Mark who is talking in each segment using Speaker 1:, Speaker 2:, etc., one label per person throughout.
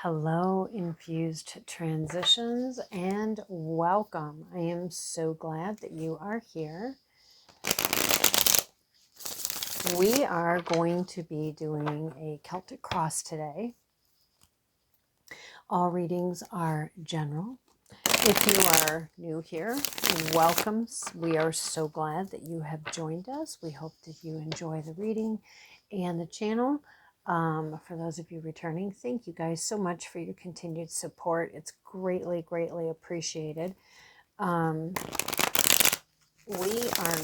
Speaker 1: Hello, Infused Transitions, and welcome. I am so glad that you are here. We are going to be doing a Celtic cross today. All readings are general. If you are new here, welcome. We are so glad that you have joined us. We hope that you enjoy the reading and the channel. For those of you returning, thank you guys so much for your continued support. It's greatly, greatly appreciated. We are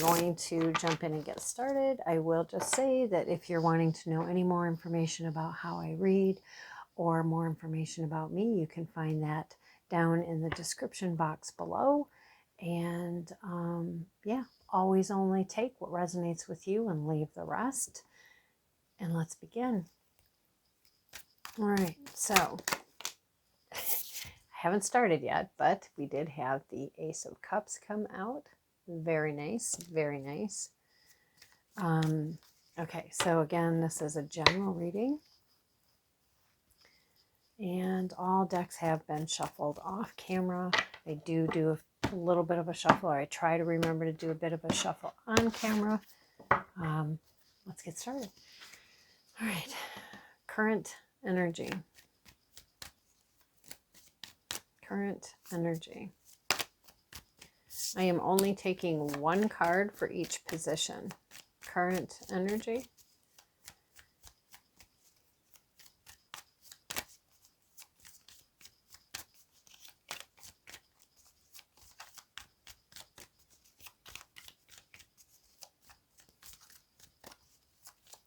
Speaker 1: going to jump in and get started. I will just say that if you're wanting to know any more information about how I read or more information about me, you can find that down in the description box below. And yeah, always only take what resonates with you and leave the rest. And let's begin. All right, so I haven't started yet, but we did have the Ace of Cups come out. Very nice, very nice. Okay, so again, this is a general reading. And all decks have been shuffled off camera. I do a little bit of a shuffle, or I try to remember to do a bit of a shuffle on camera. Let's get started. All right, current energy. Current energy. I am only taking one card for each position. Current energy.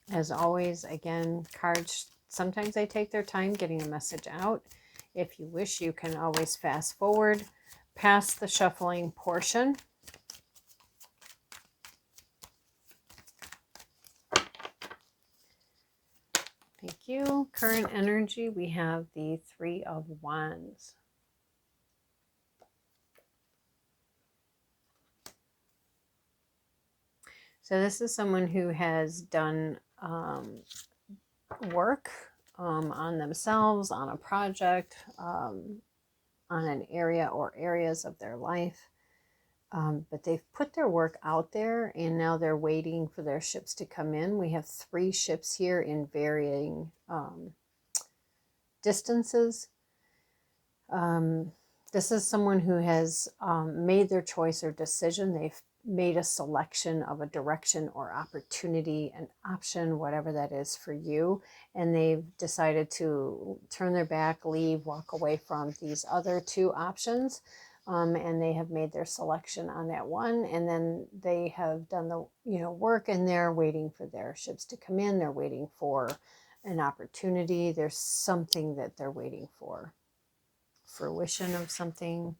Speaker 1: As always, again, cards, sometimes they take their time getting a message out. If you wish, you can always fast forward past the shuffling portion. Thank you. Current energy, we have the Three of Wands. So this is someone who has done work on themselves, on a project, on an area or areas of their life. But they've put their work out there and now they're waiting for their ships to come in. We have 3 ships here in varying distances. This is someone who has made their choice or decision. They've made a selection of a direction or opportunity, an option, whatever that is for you. And they've decided to turn their back, leave, walk away from these other 2 options. And they have made their selection on that one. And then they have done the work and they're waiting for their ships to come in. They're waiting for an opportunity. There's something that they're waiting for. Fruition of something.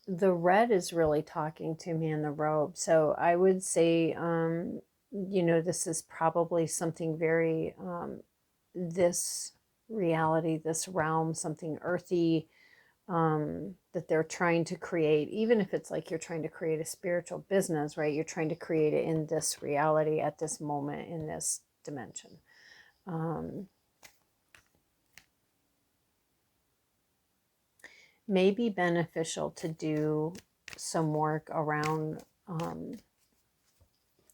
Speaker 1: The red is really talking to me in the robe. So I would say, this is probably something very, this reality, this realm, something earthy, that they're trying to create. Even if it's like you're trying to create a spiritual business, right? You're trying to create it in this reality at this moment, in this dimension. May be beneficial to do some work around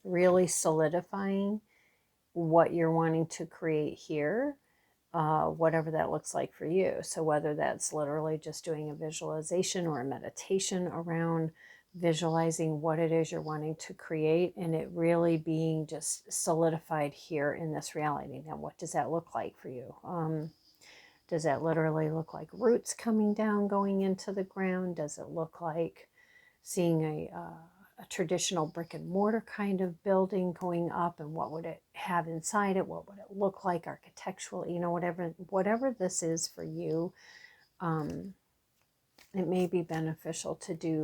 Speaker 1: really solidifying what you're wanting to create here, whatever that looks like for you. So whether that's literally just doing a visualization or a meditation around visualizing what it is you're wanting to create and it really being just solidified here in this reality. Now, what does that look like for you? Does that literally look like roots coming down, going into the ground? Does it look like seeing a traditional brick and mortar kind of building going up, and what would it have inside it? What would it look like architecturally? Whatever this is for you, it may be beneficial to do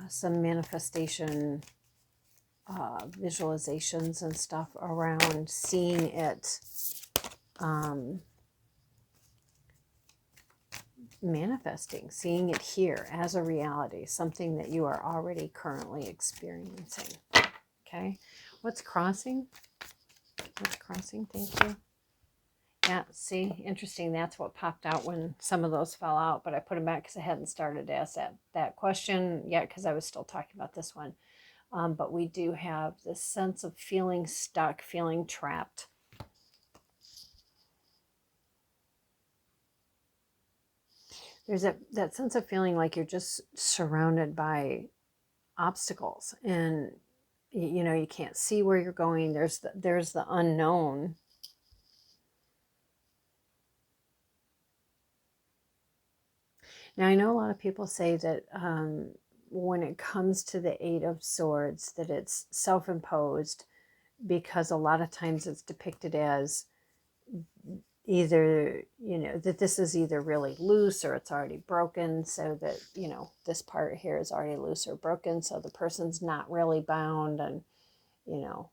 Speaker 1: some manifestation visualizations and stuff around seeing it manifesting, seeing it here as a reality, something that you are already currently experiencing. Okay, What's crossing? What's crossing? Thank you. Yeah, see, interesting. That's what popped out when some of those fell out, but I put them back because I hadn't started to ask that question yet because I was still talking about this one. But we do have this sense of feeling stuck, feeling trapped. There's that sense of feeling like you're just surrounded by obstacles, and you know, you can't see where you're going. There's the unknown. Now, I know a lot of people say that when it comes to the Eight of Swords, that it's self-imposed, because a lot of times it's depicted as either, you know, that this is either really loose or it's already broken, so that, you know, this part here is already loose or broken, so the person's not really bound, and, you know,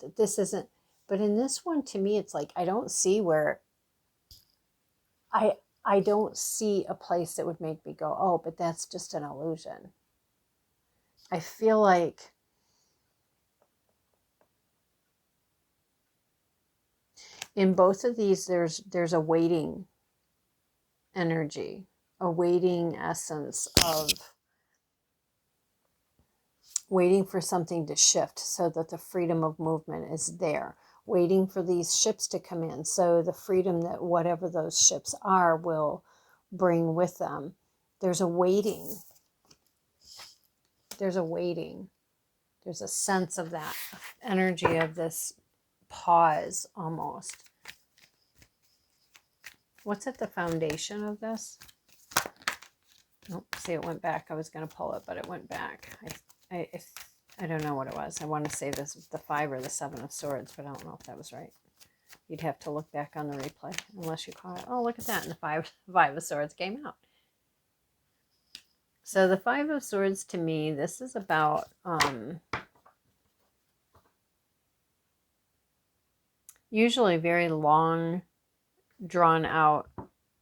Speaker 1: that this isn't. But in this one, to me, it's like, I don't see where, I don't see a place that would make me go, oh, but that's just an illusion. I feel like in both of these, there's a waiting energy, a waiting essence of waiting for something to shift so that the freedom of movement is there, waiting for these ships to come in, so the freedom that whatever those ships are will bring with them. There's a waiting. There's a waiting. There's a sense of that energy of this pause almost. What's at the foundation of this? Oh, see, it went back. I was going to pull it, but it went back. I don't know what it was. I want to say this was the 5 or the 7 of Swords, but I don't know if that was right. You'd have to look back on the replay unless you caught it. Oh, look at that. And the 5 of Swords came out. So the 5 of Swords, to me, this is about usually very long, drawn out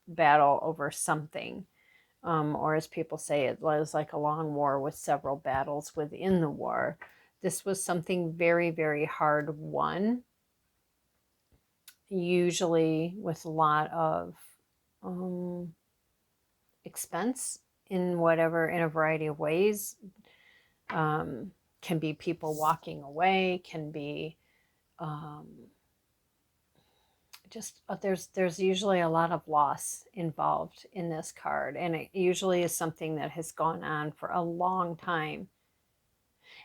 Speaker 1: battle over something. Or as people say, it was like a long war with several battles within the war. This was something very, very hard won, usually with a lot of expense in a variety of ways. Can be people walking away, can be just there's usually a lot of loss involved in this card, and it usually is something that has gone on for a long time,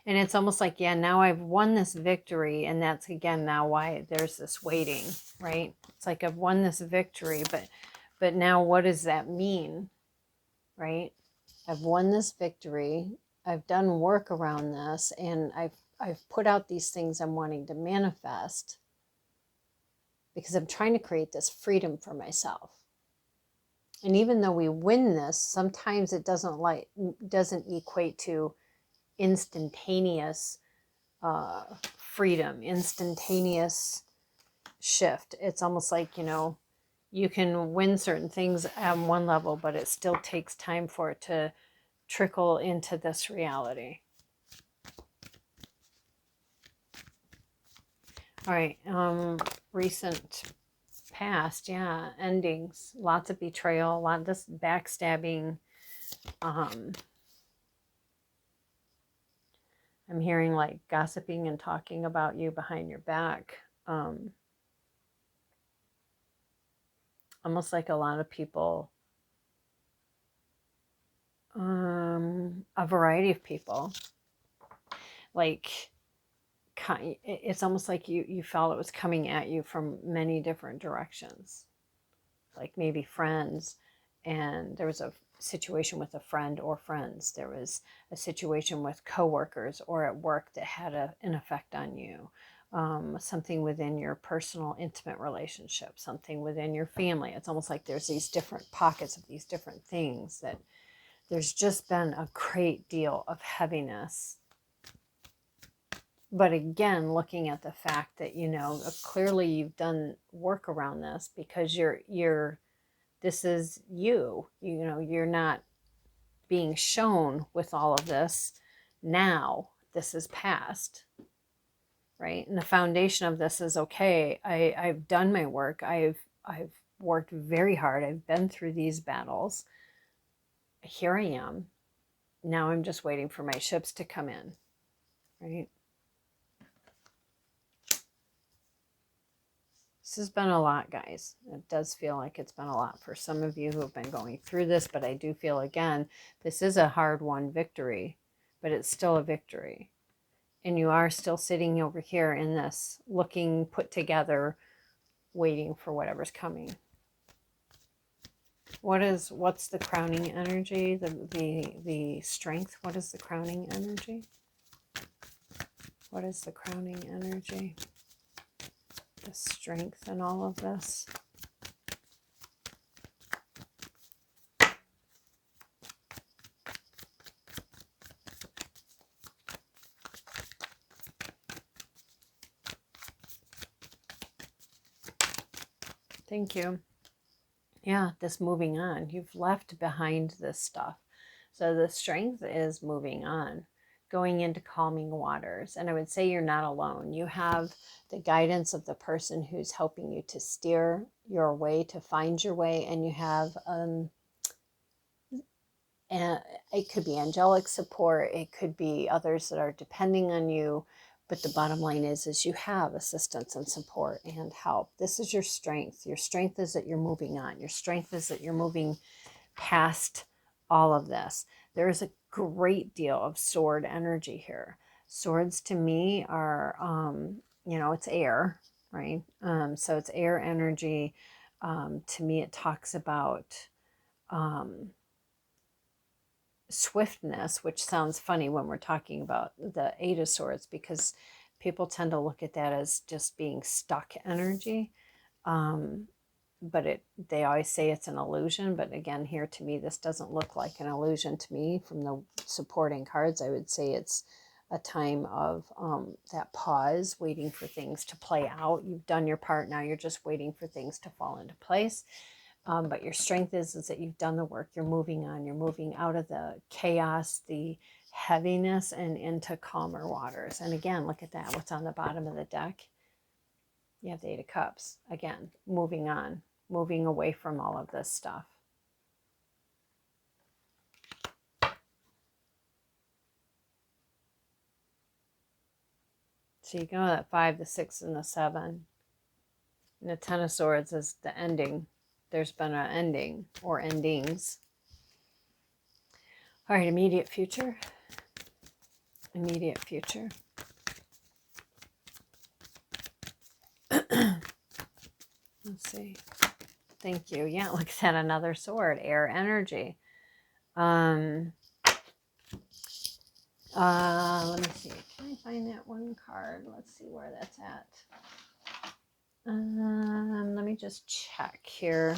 Speaker 1: and it's almost like, yeah, now I've won this victory, and that's again now why there's this waiting, right? It's like I've won this victory, but now what does that mean, right? I've won this victory, I've done work around this, and I've put out these things I'm wanting to manifest, because I'm trying to create this freedom for myself. And even though we win this, sometimes it doesn't equate to instantaneous freedom, instantaneous shift. It's almost like, you know, you can win certain things at one level, but it still takes time for it to trickle into this reality. All right, recent past, yeah, endings, lots of betrayal, a lot of this backstabbing. I'm hearing like gossiping and talking about you behind your back. Almost like a lot of people, a variety of people, like it's almost like you felt it was coming at you from many different directions, like maybe friends, and there was a situation with a friend or friends. There was a situation with coworkers or at work that had an effect on you. Something within your personal intimate relationship, something within your family. It's almost like there's these different pockets of these different things that there's just been a great deal of heaviness. But again, looking at the fact that, you know, clearly you've done work around this, because this is you know, you're not being shown with all of this now. This is past. right? And the foundation of this is, okay, I've done my work. I've worked very hard. I've been through these battles. Here I am. Now I'm just waiting for my ships to come in, right? This has been a lot, guys. It does feel like it's been a lot for some of you who have been going through this, but I do feel, again, this is a hard-won victory, but it's still a victory. And you are still sitting over here in this, looking put together, waiting for whatever's coming. What's the crowning energy? The strength. What is the crowning energy? What is the crowning energy? The strength in all of this. Thank you. Yeah, this moving on. You've left behind this stuff. So the strength is moving on, going into calming waters. And I would say you're not alone. You have the guidance of the person who's helping you to steer your way, to find your way. And you have, and it could be angelic support. It could be others that are depending on you. But the bottom line is you have assistance and support and help. This is your strength. Your strength is that you're moving on. Your strength is that you're moving past all of this. There is a great deal of sword energy here. Swords to me are, it's air, right? So it's air energy. To me, it talks about swiftness, which sounds funny when we're talking about the Eight of Swords, because people tend to look at that as just being stuck energy. But they always say it's an illusion. But again, here to me, this doesn't look like an illusion to me. From the supporting cards, I would say it's a time of that pause, waiting for things to play out. You've done your part. Now you're just waiting for things to fall into place. But your strength is that you've done the work. You're moving on. You're moving out of the chaos, the heaviness, and into calmer waters. And again, look at that. What's on the bottom of the deck? You have the Eight of Cups. Again, moving on, moving away from all of this stuff. So you go that 5, the 6, and the 7. And the Ten of Swords is the ending. There's been an ending or endings. All right, immediate future. Immediate future. Let's see. Thank you. Yeah, look at that. Another sword. Air energy. Let me see. Can I find that one card? Let's see where that's at. Let me just check here.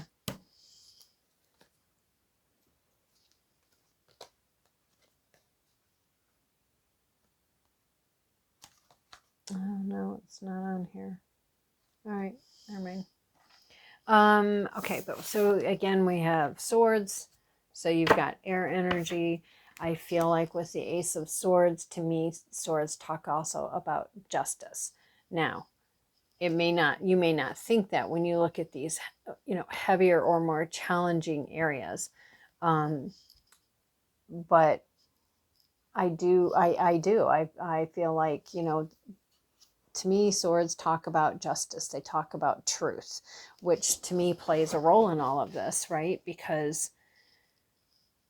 Speaker 1: Oh, no, it's not on here. All right, never mind. Okay, but so again, we have swords. So you've got air energy. I feel like with the Ace of Swords, to me, swords talk also about justice. Now, you may not think that when you look at these, heavier or more challenging areas. But I do. I feel like, to me, swords talk about justice. They talk about truth, which to me plays a role in all of this, right? Because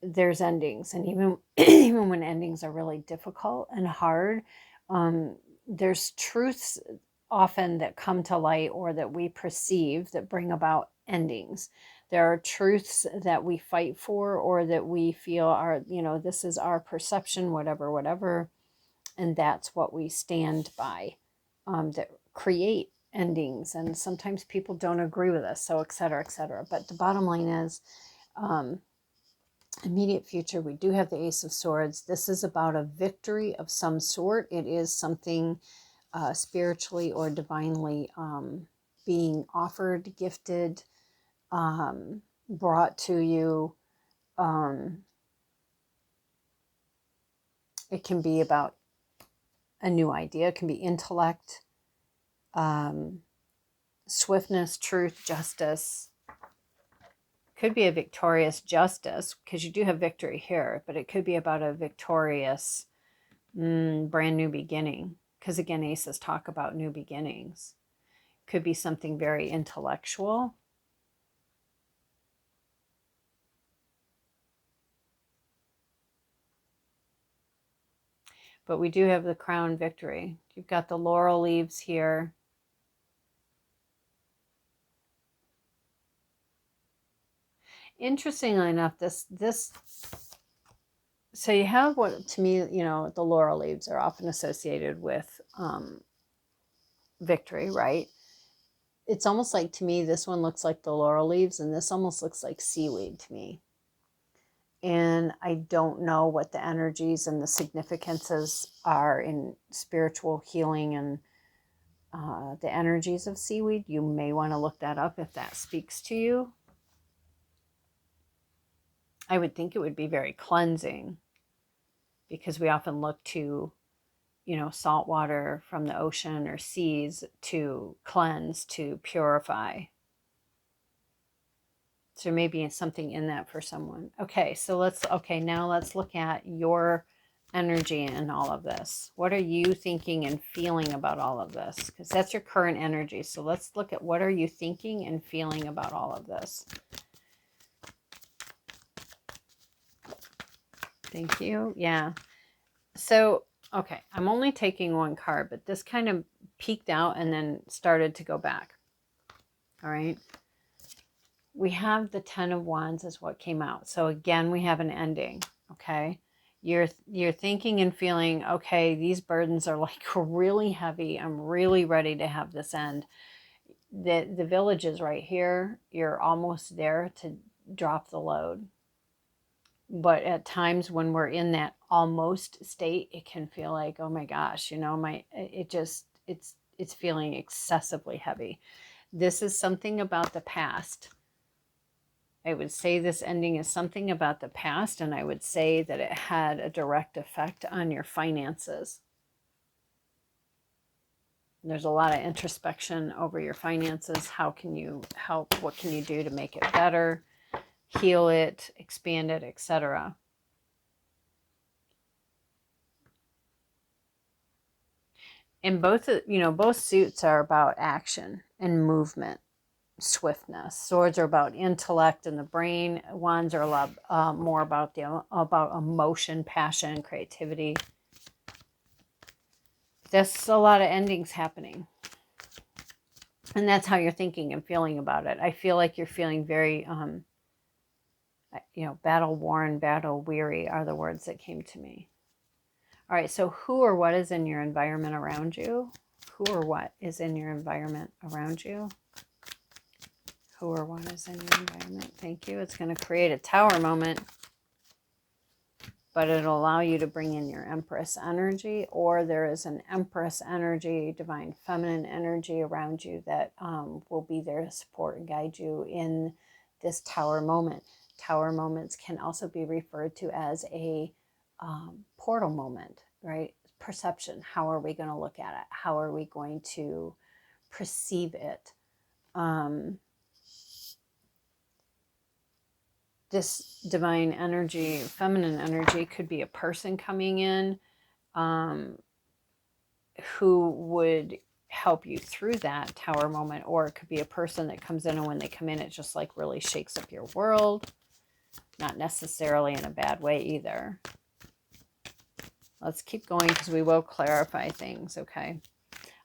Speaker 1: there's endings, and even when endings are really difficult and hard, there's truths often that come to light or that we perceive that bring about endings. There are truths that we fight for or that we feel are, this is our perception, whatever, and that's what we stand by, that create endings. And sometimes people don't agree with us, so et cetera, et cetera. But the bottom line is, immediate future, we do have the Ace of Swords. This is about a victory of some sort. It is something spiritually or divinely being offered, gifted, brought to you. It can be about a new idea. It can be intellect, swiftness, truth, justice. Could be a victorious justice, because you do have victory here, but it could be about a victorious brand new beginning, because again, aces talk about new beginnings. Could be something very intellectual. But we do have the crown victory. You've got the laurel leaves here. Interestingly enough, so you have what, to me, you know, the laurel leaves are often associated with victory, right? It's almost like, to me, this one looks like the laurel leaves, and this almost looks like seaweed to me. And I don't know what the energies and the significances are in spiritual healing and the energies of seaweed. You may want to look that up if that speaks to you. I would think it would be very cleansing, because we often look to, you know, salt water from the ocean or seas to cleanse, to purify. So maybe something in that for someone. Okay, so now let's look at your energy in all of this. What are you thinking and feeling about all of this? Because that's your current energy. So let's look at, what are you thinking and feeling about all of this? Thank you. Yeah. So, okay, I'm only taking one card, but this kind of peaked out and then started to go back. All right. We have the 10 of Wands is what came out. So again, we have an ending. Okay. You're thinking and feeling, okay, these burdens are like really heavy. I'm really ready to have this end. The village is right here. You're almost there to drop the load. But at times when we're in that almost state, it can feel like, oh my gosh, you know, it's feeling excessively heavy. This is something about the past. I would say this ending is something about the past, and I would say that it had a direct effect on your finances. There's a lot of introspection over your finances. How can you help? What can you do to make it better, heal it, expand it, etc.? And both suits are about action and movement, swiftness. Swords are about intellect and the brain. Wands are a lot more about emotion, passion, creativity. There's a lot of endings happening, and that's how you're thinking and feeling about it. I feel like you're feeling very, battle worn, battle weary are the words that came to me. All right, so who or what is in your environment around you? Who or what is in your environment around you? Who or what is in your environment? Thank you. It's going to create a tower moment, but it'll allow you to bring in your Empress energy, or there is an Empress energy, divine feminine energy around you that will be there to support and guide you in this tower moment. Tower moments can also be referred to as a portal moment, right? Perception. How are we going to look at it? How are we going to perceive it? This divine energy, feminine energy, could be a person coming in who would help you through that tower moment, or it could be a person that comes in, and when they come in, it just like really shakes up your world. Not necessarily in a bad way either. Let's keep going, because we will clarify things, okay?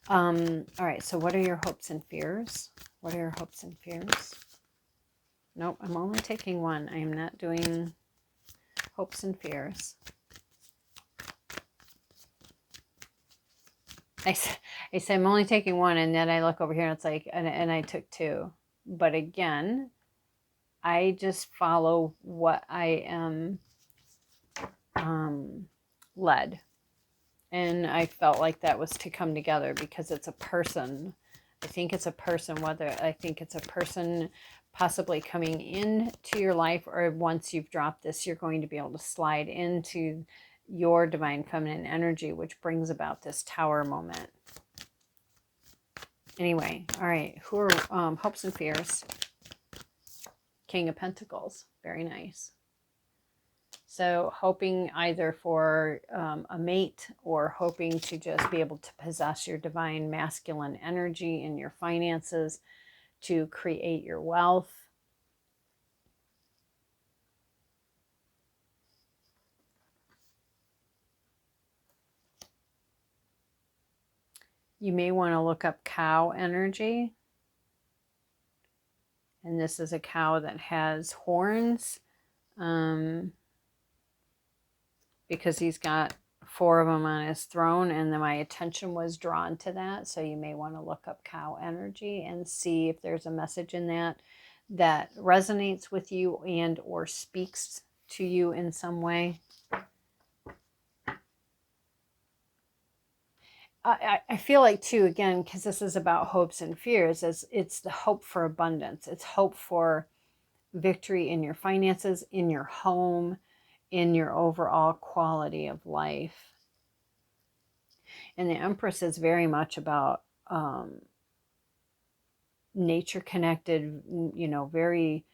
Speaker 1: All right, so what are your hopes and fears? What are your hopes and fears? Nope, I'm only taking one. I am not doing hopes and fears. I say I'm only taking one, and then I look over here and it's like, and I took two. But again, I just follow what I am led. And I felt like that was to come together, because it's a person. I think it's a person, possibly coming into your life, or once you've dropped this, you're going to be able to slide into your divine feminine energy, which brings about this Tower moment. Anyway, all right. Who are hopes and fears? King of Pentacles. Very nice. So hoping either for a mate, or hoping to just be able to possess your divine masculine energy in your finances to create your wealth. You may want to look up cow energy. And this is a cow that has horns, because he's got 4 of them on his throne, and then my attention was drawn to that. So you may want to look up cow energy and see if there's a message in that that resonates with you and or speaks to you in some way. I feel like too, again, because this is about hopes and fears, it's the hope for abundance. It's hope for victory in your finances, in your home, in your overall quality of life. And the Empress is very much about nature connected, you know, very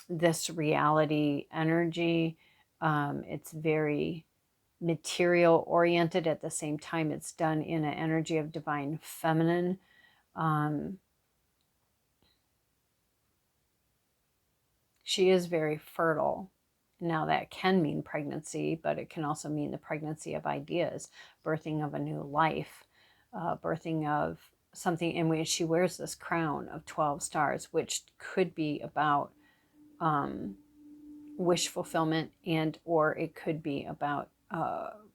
Speaker 1: this reality energy. It's very material oriented. At the same time, it's done in an energy of divine feminine. She is very fertile. Now that can mean pregnancy, but it can also mean the pregnancy of ideas, birthing of a new life, birthing of something in which she wears this crown of 12 stars, which could be about wish fulfillment, and or it could be about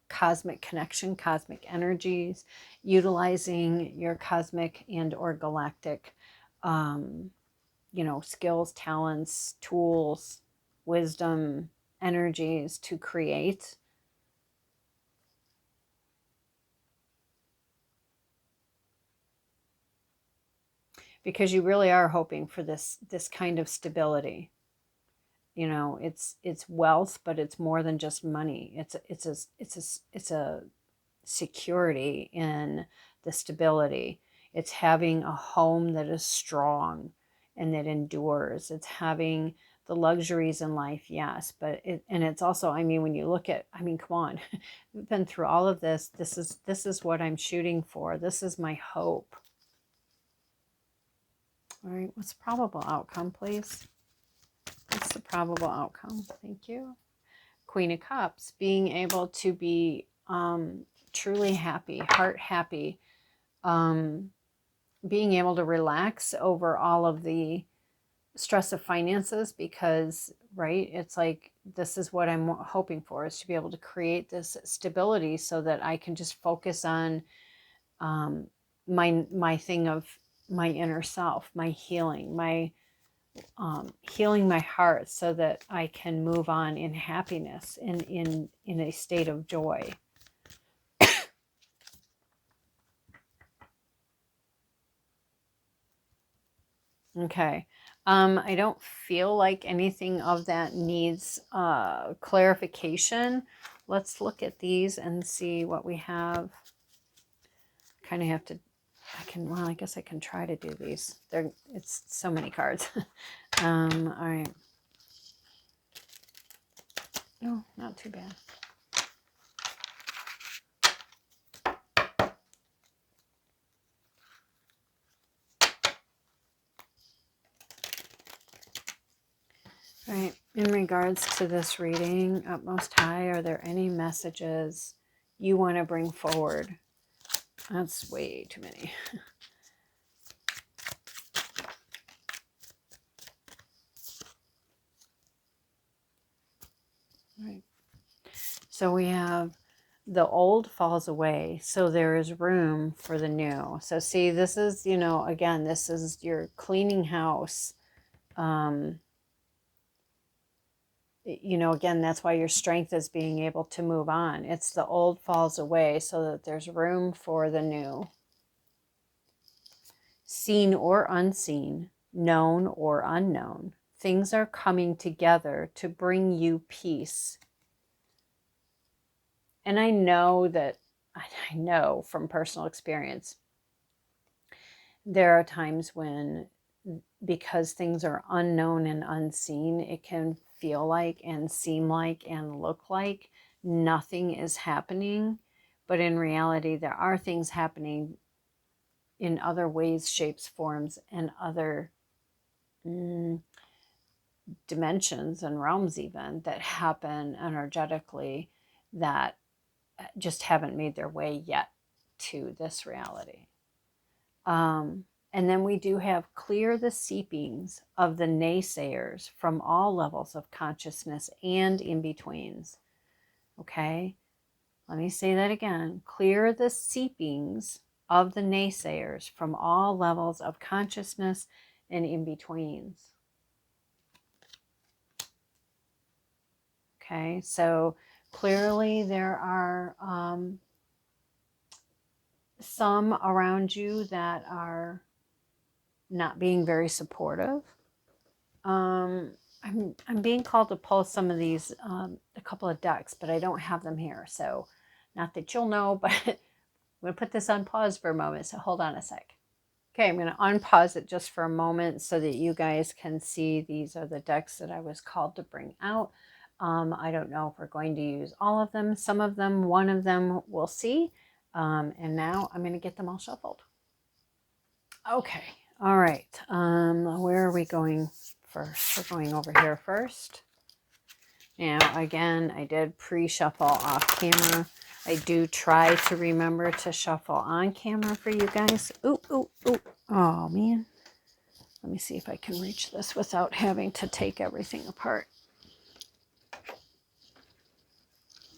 Speaker 1: cosmic connection, cosmic energies, utilizing your cosmic and or galactic you know, skills, talents, tools, wisdom, energies to create. Because you really are hoping for this kind of stability. You know, it's wealth, but it's more than just money. It's a security in the stability. It's having a home that is strong and that endures. It's having the luxuries in life, yes, but it's also, I mean, when you look at, I mean, come on, we've been through all of this. This is what I'm shooting for. This is my hope. All right, what's the probable outcome, please? What's the probable outcome? Thank you. Queen of Cups, being able to be truly happy, heart happy, being able to relax over all of the stress of finances, because, right, it's like, this is what I'm hoping for, is to be able to create this stability so that I can just focus on my thing of my inner self, my healing, my healing my heart, so that I can move on in happiness and in a state of joy. Okay. I don't feel like anything of that needs clarification. Let's look at these and see what we have. Kind of have to, well, I guess I can try to do these. It's so many cards. All right. No, not too bad. All right. In regards to this reading, Utmost High, are there any messages you want to bring forward? That's way too many. All right. So we have the old falls away, so there is room for the new. So see, this is, you know, again, this is your cleaning house. You know, again, that's why your strength is being able to move on. It's the old falls away so that there's room for the new. Seen or unseen, known or unknown, things are coming together to bring you peace. And I know that, I know from personal experience, there are times when, because things are unknown and unseen, it can feel like and seem like and look like nothing is happening. But in reality, there are things happening in other ways, shapes, forms, and other dimensions and realms even, that happen energetically that just haven't made their way yet to this reality. And then we do have clear the seepings of the naysayers from all levels of consciousness and in-betweens. Okay, let me say that again. Clear the seepings of the naysayers from all levels of consciousness and in-betweens. Okay, so clearly there are some around you that are not being very supportive. I'm being called to pull some of these, a couple of decks, but I don't have them here. So not that you'll know, but I'm going to put this on pause for a moment. So hold on a sec. Okay, I'm going to unpause it just for a moment so that you guys can see these are the decks that I was called to bring out. I don't know if we're going to use all of them. Some of them, one of them, we'll see. And now I'm going to get them all shuffled. Okay, all right. Where are we going first? We're going over here first. Now, again, I did pre-shuffle off camera. I do try to remember to shuffle on camera for you guys. Ooh, ooh, ooh. Oh, man. Let me see if I can reach this without having to take everything apart.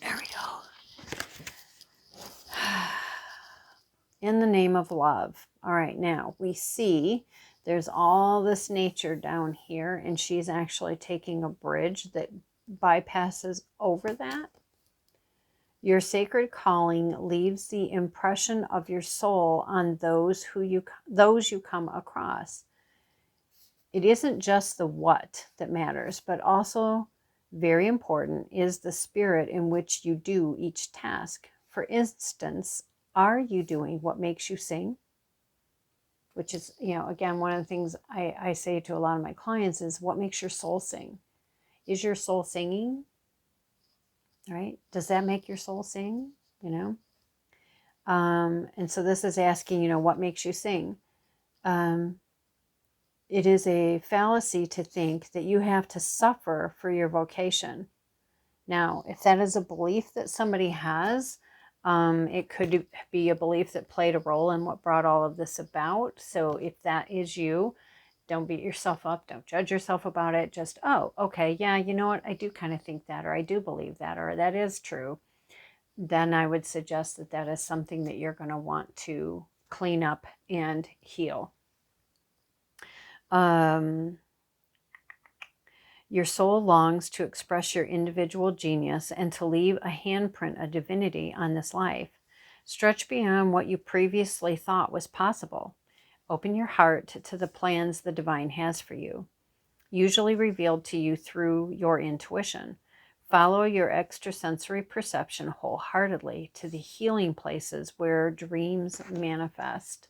Speaker 1: There we go. In the name of love. All right, now we see there's all this nature down here, and she's actually taking a bridge that bypasses over that. Your sacred calling leaves the impression of your soul on those you come across. It isn't just the what that matters, but also, very important, is the spirit in which you do each task. For instance, are you doing what makes you sing? Which is, again, one of the things I say to a lot of my clients is, what makes your soul sing? Is your soul singing? Right? Does that make your soul sing? And so this is asking, what makes you sing? It is a fallacy to think that you have to suffer for your vocation. Now, if that is a belief that somebody has, it could be a belief that played a role in what brought all of this about. So if that is you, don't beat yourself up. Don't judge yourself about it. Just, oh, okay, yeah, you know what? I do kind of think that, or I do believe that, or that is true. Then I would suggest that that is something that you're going to want to clean up and heal. Your soul longs to express your individual genius and to leave a handprint of divinity on this life. Stretch beyond what you previously thought was possible. Open your heart to the plans the divine has for you, usually revealed to you through your intuition. Follow your extrasensory perception wholeheartedly to the healing places where dreams manifest.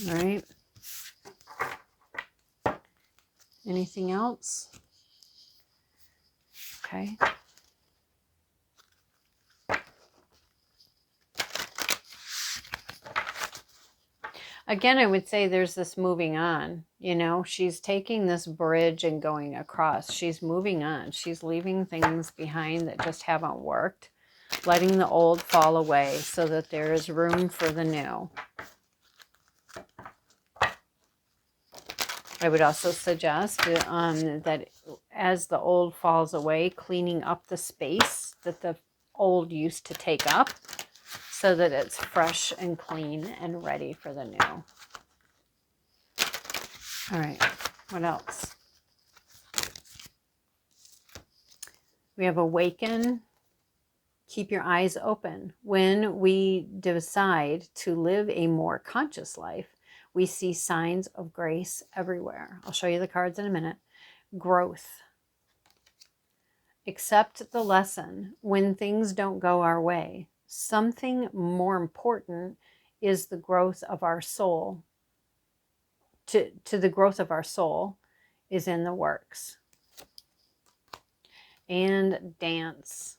Speaker 1: All right. Anything else? Okay. Again, I would say there's this moving on. She's taking this bridge and going across. She's moving on. She's leaving things behind that just haven't worked, letting the old fall away so that there is room for the new. I would also suggest that as the old falls away, cleaning up the space that the old used to take up so that it's fresh and clean and ready for the new. All right, what else? We have Awaken. Keep your eyes open. When we decide to live a more conscious life, We see signs of grace everywhere. I'll show you the cards in a minute. Growth. Accept the lesson when things don't go our way. Something more important is the growth of our soul. To the growth of our soul is in the works. And dance.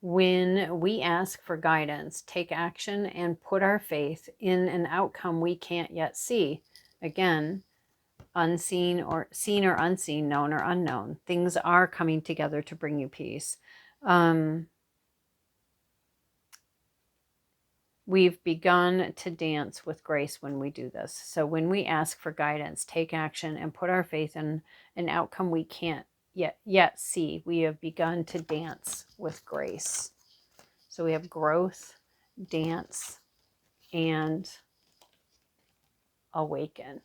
Speaker 1: When we ask for guidance, take action and put our faith in an outcome we can't yet see. Again, unseen or seen or unseen, known or unknown. Things are coming together to bring you peace. We've begun to dance with grace when we do this. So when we ask for guidance, take action, and put our faith in an outcome we can't yet see, we have begun to dance with grace. So we have growth, dance, and awaken.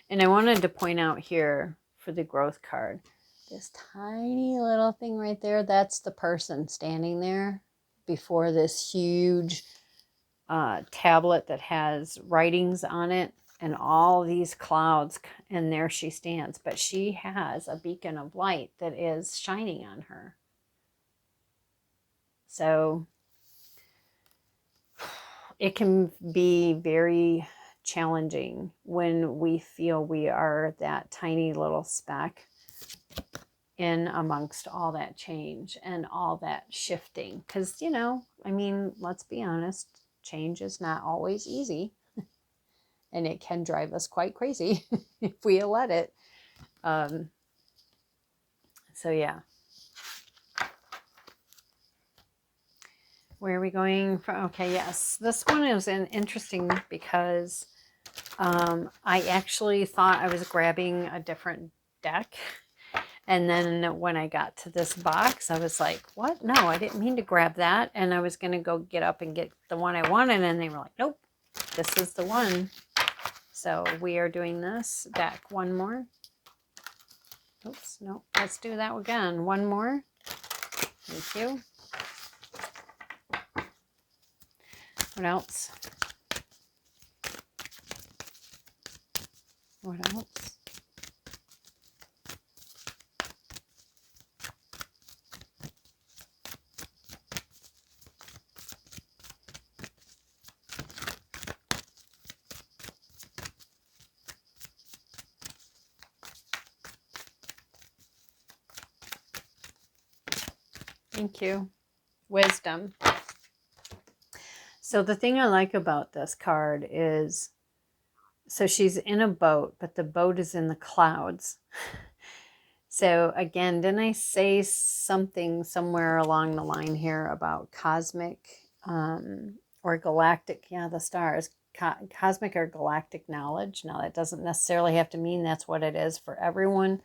Speaker 1: And I wanted to point out here for the growth card, this tiny little thing right there, that's the person standing there before this huge tablet that has writings on it and all these clouds, and there she stands. But she has a beacon of light that is shining on her. So it can be very challenging when we feel we are that tiny little speck in amongst all that change and all that shifting. Because, you know, I mean, let's be honest, change is not always easy. And it can drive us quite crazy if we let it. So, yeah. Where are we going from? Okay, yes. This one is interesting because I actually thought I was grabbing a different deck. And then when I got to this box, I was like, what? No, I didn't mean to grab that. And I was going to go get up and get the one I wanted. And they were like, nope, this is the one. So we are doing this deck. One more. Oops, no, let's do that again. One more. Thank you. What else? What else? Thank you. Wisdom. So the thing I like about this card is, so she's in a boat, but the boat is in the clouds. So again, didn't I say something somewhere along the line here about cosmic or galactic? Yeah, the stars. Cosmic or galactic knowledge. Now, that doesn't necessarily have to mean that's what it is for everyone.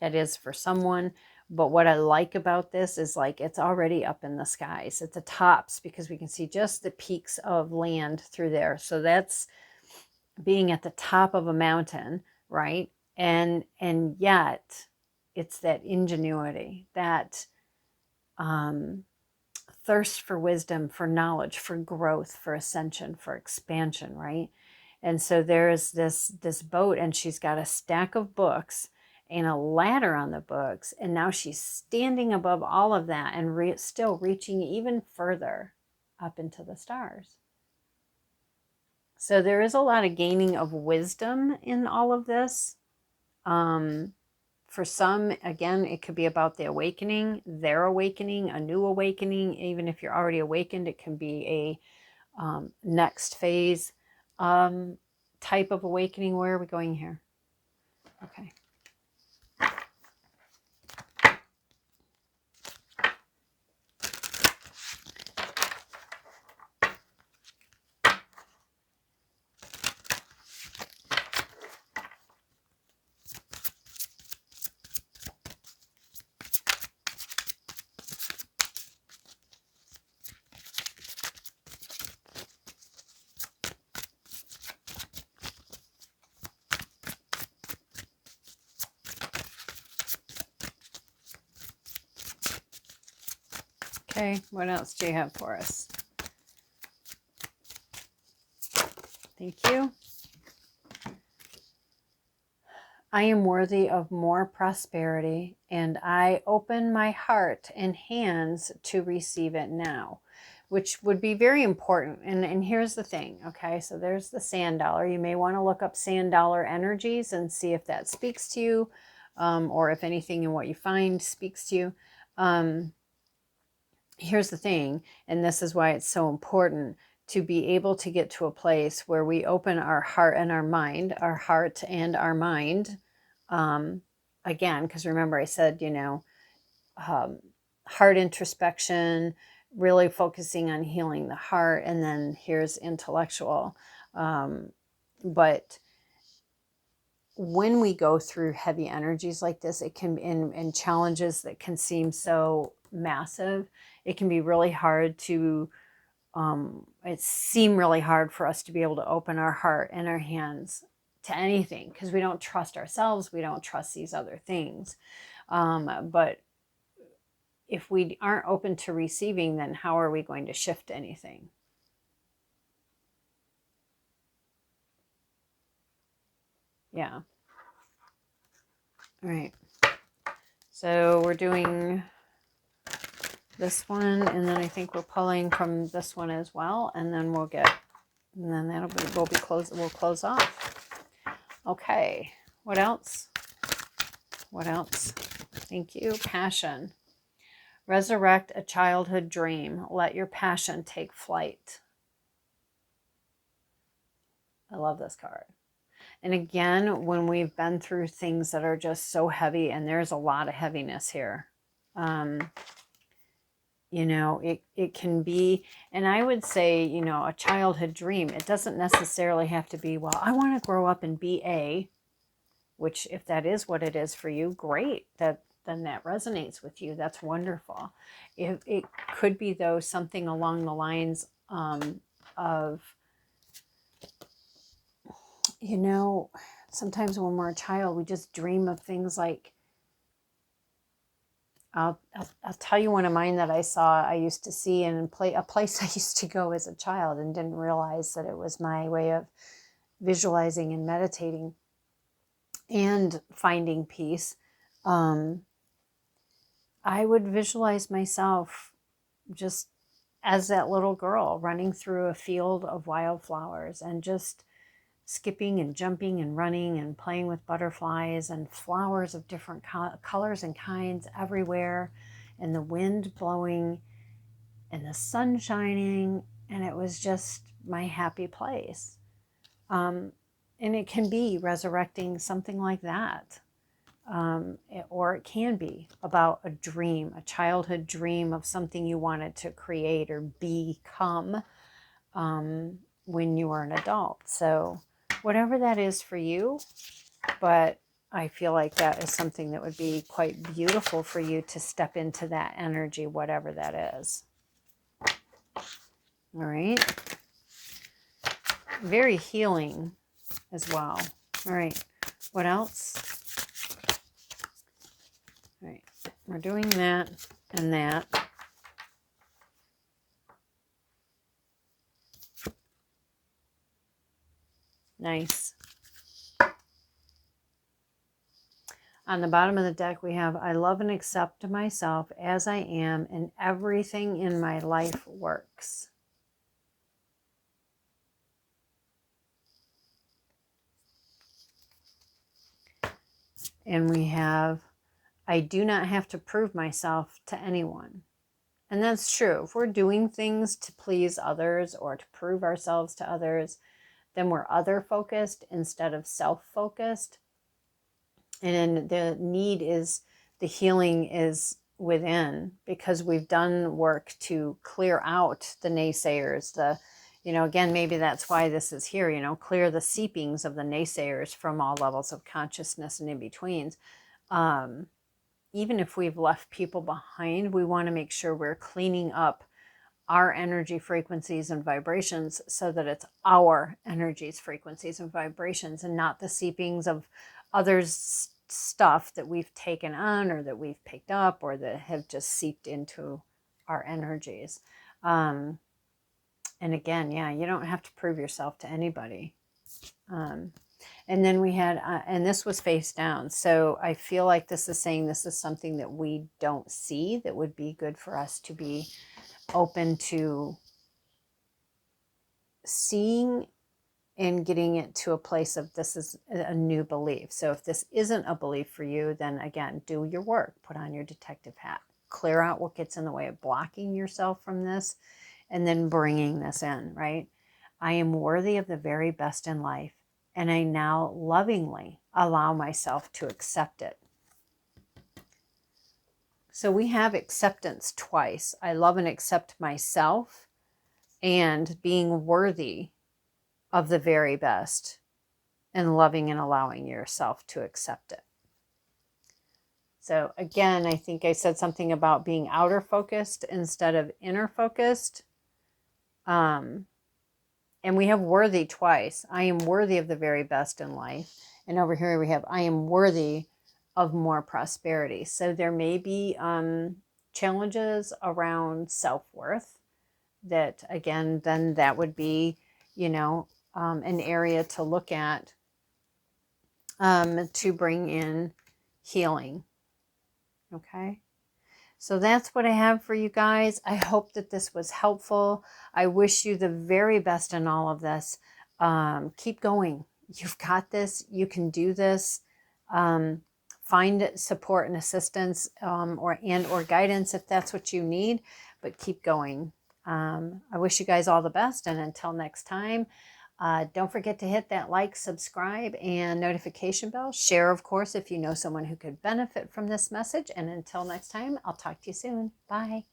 Speaker 1: That is for someone. But what I like about this is, like, it's already up in the skies at the tops, because we can see just the peaks of land through there. So that's being at the top of a mountain, right? And yet it's that ingenuity, that thirst for wisdom, for knowledge, for growth, for ascension, for expansion, right? And so there's this boat, and she's got a stack of books and a ladder on the books, and now she's standing above all of that and still reaching even further up into the stars. So there is a lot of gaining of wisdom in all of this. For some, again, it could be about the awakening, their awakening, a new awakening. Even if you're already awakened, it can be a next phase type of awakening. Where are we going here? Okay. Okay, what else do you have for us? Thank you. I am worthy of more prosperity, and I open my heart and hands to receive it now, which would be very important. And here's the thing, okay? So there's the sand dollar. You may want to look up sand dollar energies and see if that speaks to you, or if anything in what you find speaks to you. Here's the thing, and this is why it's so important to be able to get to a place where we open our heart and our heart and our mind. Again, because remember I said, you know, heart introspection, really focusing on healing the heart, and then here's intellectual. But when we go through heavy energies like this, it can, in challenges that can seem so massive, it can be really hard to, it seem really hard for us to be able to open our heart and our hands to anything, because we don't trust ourselves, we don't trust these other things. But if we aren't open to receiving, then how are we going to shift anything? Yeah. All right. So we're doing this one, and then I think we're pulling from this one as well, and then we'll get, and then we'll close off. Okay. What else? What else? Thank you. Passion. Resurrect a childhood dream. Let your passion take flight. I love this card. And again, when we've been through things that are just so heavy, and there's a lot of heaviness here, you know, it can be, and I would say, you know, a childhood dream, it doesn't necessarily have to be, well, I want to grow up and be a, which if that is what it is for you, great, then that resonates with you. That's wonderful. It could be, though, something along the lines of, you know, sometimes when we're a child, we just dream of things like, I'll tell you one of mine that I used to see in a place I used to go as a child, and didn't realize that it was my way of visualizing and meditating and finding peace. I would visualize myself just as that little girl running through a field of wildflowers and just skipping and jumping and running and playing with butterflies and flowers of different colors and kinds everywhere, and the wind blowing and the sun shining, and it was just my happy place. And it can be resurrecting something like that. Or it can be about a dream, a childhood dream of something you wanted to create or become when you were an adult. So whatever that is for you, but I feel like that is something that would be quite beautiful for you to step into that energy, whatever that is. All right. Very healing as well. All right. What else? All right. We're doing that and that. Nice. On the bottom of the deck, we have, I love and accept myself as I am, and everything in my life works. And we have, I do not have to prove myself to anyone. And that's true. If we're doing things to please others or to prove ourselves to others, then we're other-focused instead of self-focused. And the need is, the healing is within, because we've done work to clear out the naysayers, the, you know, again, maybe that's why this is here, you know, clear the seepings of the naysayers from all levels of consciousness and in-betweens. Even if we've left people behind, we want to make sure we're cleaning up our energy frequencies and vibrations so that it's our energies, frequencies, and vibrations, and not the seepings of others' stuff that we've taken on or that we've picked up or that have just seeped into our energies. And again, yeah, you don't have to prove yourself to anybody. And then we had, and this was face down. So I feel like this is saying this is something that we don't see that would be good for us to be open to seeing and getting it to a place of this is a new belief. So if this isn't a belief for you, then again, do your work, put on your detective hat, clear out what gets in the way of blocking yourself from this, and then bringing this in, right? I am worthy of the very best in life, and I now lovingly allow myself to accept it. So we have acceptance twice. I love and accept myself, and being worthy of the very best, and loving and allowing yourself to accept it. So again, I think I said something about being outer focused instead of inner focused. And we have worthy twice. I am worthy of the very best in life. And over here we have, I am worthy of more prosperity. So there may be challenges around self-worth that, again, then that would be, you know, an area to look at to bring in healing. Okay. So that's what I have for you guys. I hope that this was helpful. I wish you the very best in all of this. Keep going. You've got this. You can do this. Find support and assistance or guidance if that's what you need, but keep going. I wish you guys all the best, and until next time, don't forget to hit that like, subscribe, and notification bell. Share, of course, if you know someone who could benefit from this message. And until next time, I'll talk to you soon. Bye.